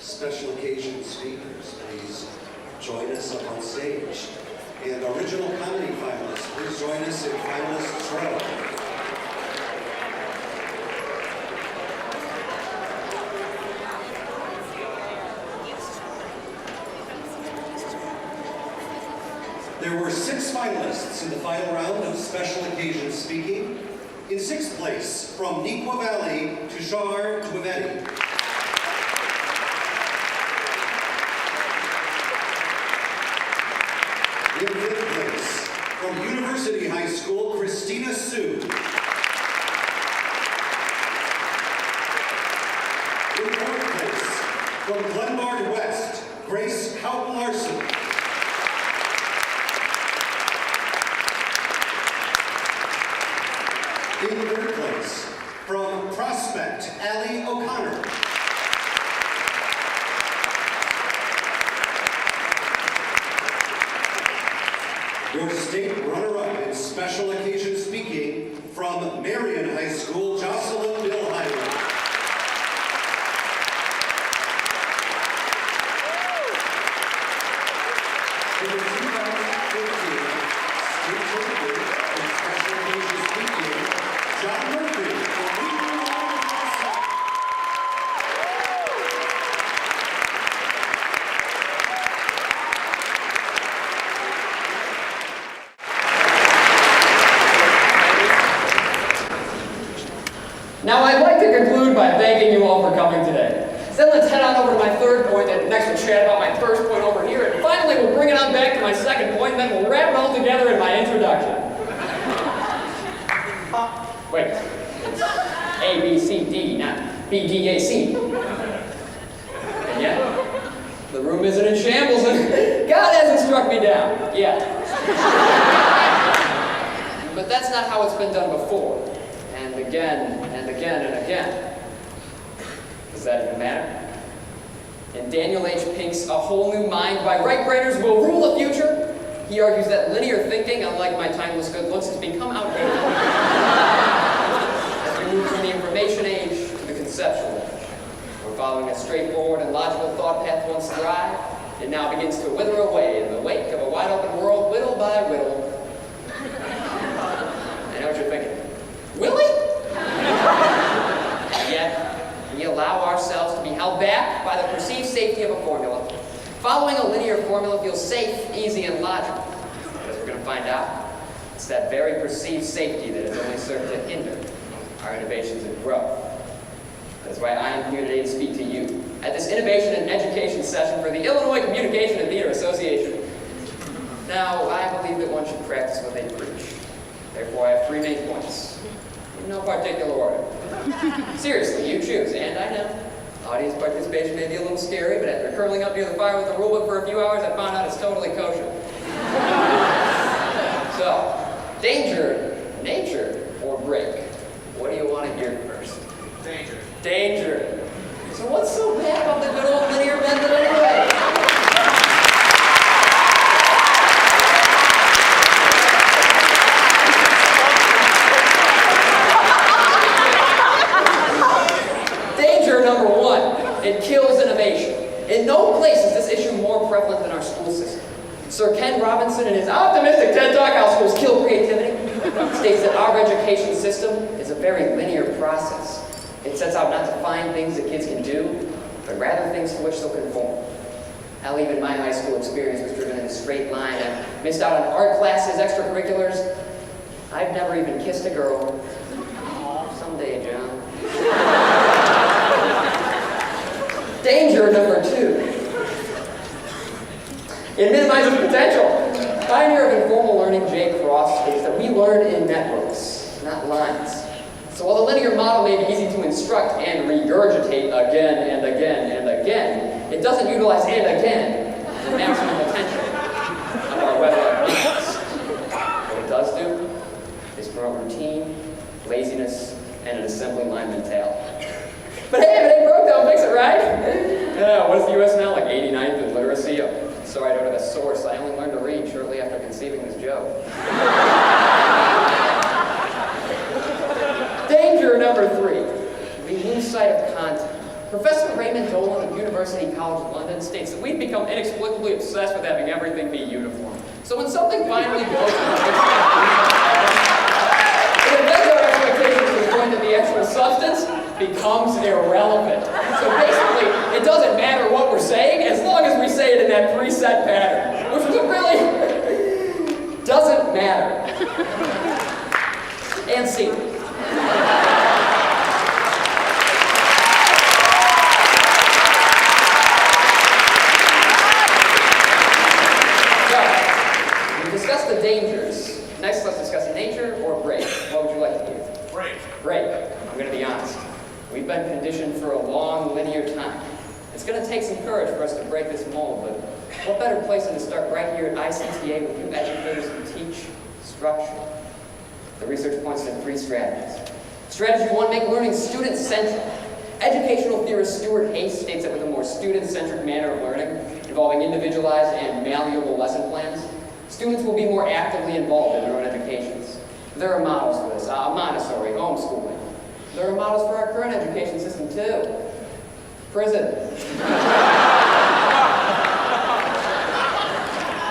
Special occasion speakers, please join us up on stage. And original comedy finalists, please join us in finalist row. There were 6 finalists in the final round of special occasion speaking. In 6th place, from Nequa Valley, Tushar Twivedi. In 5th place, from University High School, Christina Sue. In 4th place, from Glenbard West, Grace Houghton Larson. In 3rd place, from Prospect, Allie O'Connor. Your state runner-up in special occasion speaking, from Marion High School, Jocelyn Billheimer. In the 2015 state tournament in special occasion speaking, John Murphy from Wheaton, IHSA. Now, I'd like to conclude by thanking you all for coming today. Then let's head on over to my 3rd point, and next we'll chat about my 1st point over here, and finally we'll bring it on back to my 2nd point, and then we'll wrap it all together in my introduction. Wait, it's A, B, C, D, not B, D, A, C. And yet, the room isn't in shambles, and God hasn't struck me down yet. But that's not how it's been done before. And again, and again, and again. Does that even matter? In Daniel H. Pink's A Whole New Mind, Why Right Brainers Will Rule the Future, he argues that linear thinking, unlike my timeless good looks, has become outdated. As we move from the information age to the conceptual age, we're following a straightforward and logical thought path once thrived. It now begins to wither away in the wake of a wide-open world, whittle by whittle. I know what you're thinking. Willie? And yet, we allow ourselves to be held back by the perceived safety of a formula. Following a linear formula feels safe, easy, and logical. But as we're going to find out, it's that very perceived safety that has only served to hinder our innovations and growth. That's why I am here today to speak to you at this innovation and education session for the Illinois Communication and Theater Association. Now, I believe that one should practice what they preach. Therefore, I have 3 main points, in no particular order. Seriously, you choose, and I know, audience participation may be a little scary, but after curling up near the fire with the rulebook for a few hours, I found out it's totally kosher. So, danger, nature, or break? What do you want to hear first? Danger. Danger. So what's so bad about the good old linear method anyway? Danger number 1, it kills innovation. In no place is this issue more prevalent than our school system. Sir Ken Robinson, in his optimistic TED Talk, How Schools Kill Creativity, states that our education system is a very linear process. It sets out not to find things that kids can do, but rather things to which they'll conform. Hell, even my high school experience was driven in a straight line. I missed out on art classes, extracurriculars. I've never even kissed a girl. Someday, John. Danger number 2. It minimizes potential. Pioneer of informal learning, Jay Cross, states that we learn in networks, not lines. So while the linear model may be easy to instruct and regurgitate again and again and again, it doesn't utilize and again the maximum potential of our web needs. What it does do is promote routine, laziness, and an assembly line mentality. But hey, if it ain't broke, don't fix it, right? Yeah, what is the U.S. now, like 89th in literacy? I'm sorry I don't have a source. I only learned to read shortly after conceiving this joke. Danger number 3. We lose sight of content. Professor Raymond Dolan of University University College London states that we've become inexplicably obsessed with having everything be uniform. So when something finally goes it affects our expectations to the point that the actual substance becomes irrelevant. So basically, it doesn't matter what we're saying as long as we say it in that preset pattern, which really doesn't matter. And scene. The dangers. Next, let's discuss nature or break. What would you like to do? Break. Break. I'm going to be honest. We've been conditioned for a long, linear time. It's going to take some courage for us to break this mold, but what better place than to start right here at ICTA with you educators who teach structure? The research points to 3 strategies. Strategy 1, make learning student-centric. Educational theorist Stuart Hayes states that with a more student-centric manner of learning, involving individualized and malleable lesson plans, students will be more actively involved in their own educations. There are models for this. Montessori, homeschooling. There are models for our current education system too. Prison.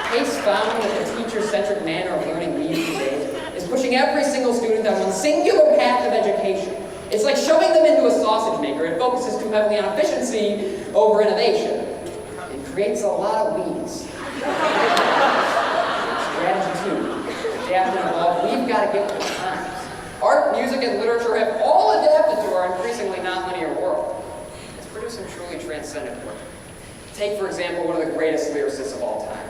Hayes found that the teacher-centric manner of learning we use today is pushing every single student down one singular path of education. It's like shoving them into a sausage maker. It focuses too heavily on efficiency over innovation. It creates a lot of weeds. Strategy 2, adapt and evolve. We've got to get with the times. Art, music, and literature have all adapted to our increasingly nonlinear world. It's producing truly transcendent work. Take, for example, one of the greatest lyricists of all time.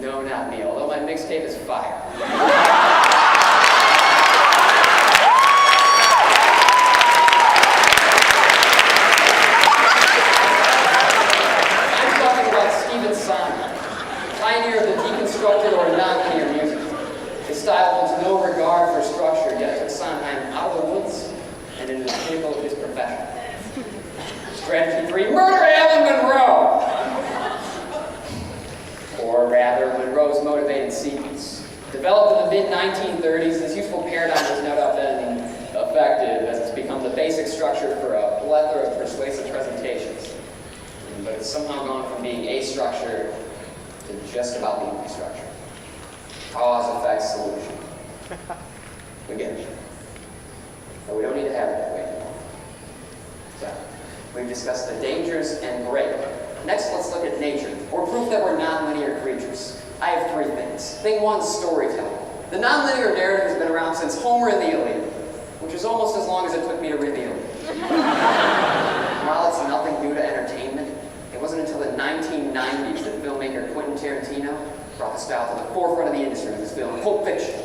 No, not me, although my mixtape is fire. I'm talking about Stephen Sondheim, pioneer of the deconstructed or nonlinear music. His style holds no regard for structure, yet took Sondheim out of the woods and into the pinnacle of his profession. Strategy 3, murder Alan Monroe! Or rather, Monroe's motivated sequence. Developed in the mid-1930s, this useful paradigm has no doubt been effective as it's become the basic structure for a plethora of persuasive presentations. But it's somehow gone from being a structure to just about being a structure. Cause, effect, solution. We get it. But we don't need to have it that way anymore. So, we've discussed the dangers and break. Next, let's look at nature, or proof that we're nonlinear creatures. I have 3 things. Thing 1, storytelling. The nonlinear narrative has been around since Homer and the Iliad, which is almost as long as it took me to read the Iliad. While it's nothing new to entertainment, it wasn't until the 1990s that filmmaker Quentin Tarantino brought the style to the forefront of the industry with his film Pulp Fiction.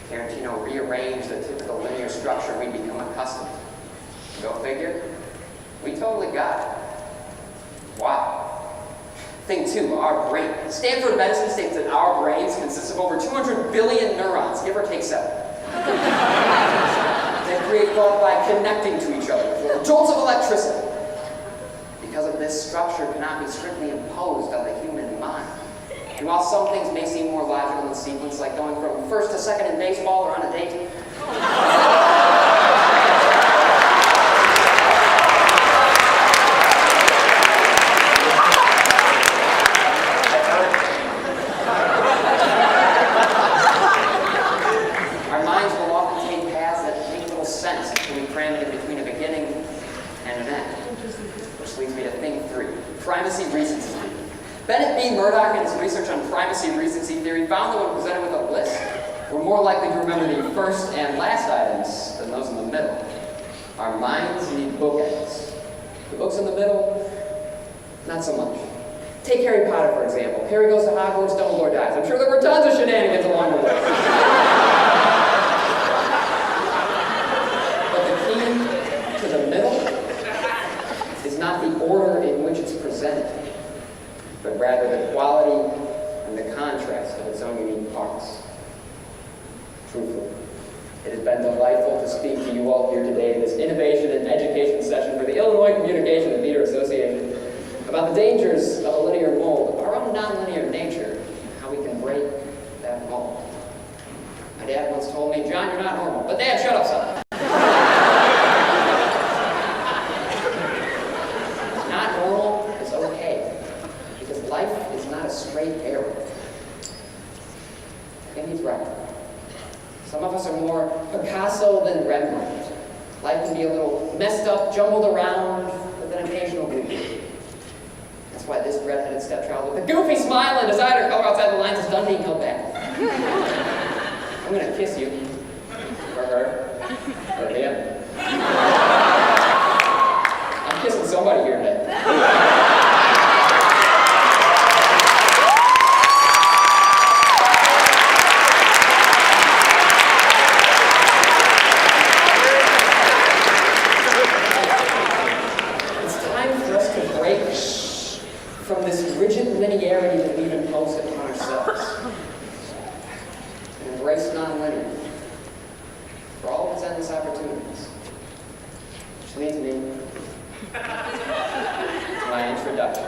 Tarantino rearranged the typical linear structure we'd become accustomed to. Go figure? We totally got it. Wow. Thing 2, our brain. Stanford Medicine states that our brains consist of over 200 billion neurons, give or take 7. They create thought by connecting to each other with jolts of electricity. Because of this, structure cannot be strictly imposed on the human mind. And while some things may seem more logical in sequence, like going from first to second in baseball or on a date, our minds will often take paths that make little sense until we cram it in between a beginning and an end. Which leads me to thing 3, primacy recency theory. Bennett B. Murdoch, in his research on primacy recency theory, found that when presented with a list, we're more likely to remember the first and last items than those in the middle. Our minds need bookends. The books in the middle, not so much. Take Harry Potter, for example. Harry goes to Hogwarts, Dumbledore dies. I'm sure there were tons of shenanigans along the way. But the key to the middle is not the order in which it's presented, but rather the quality and the contrast of its own unique parts. Truthfully, it has been delightful to speak to you all here today in this innovation and education session for the Illinois Communication and Theater Association about the dangers of a linear mold, our own nonlinear nature, and how we can break that mold. My dad once told me, "John, you're not normal." But Dad, shut up, son. Not normal a straight arrow. And he's right. Some of us are more Picasso than Rembrandt. Life can be a little messed up, jumbled around, with an occasional beauty. That's why this red-headed stepchild with a goofy smile and desire to color outside the lines is done being held back. I'm gonna kiss you. For her. For him. I'm kissing somebody here today. From this rigid linearity that we've imposed upon ourselves. And embrace nonlinear for all of its endless opportunities. Which leads me to my introduction.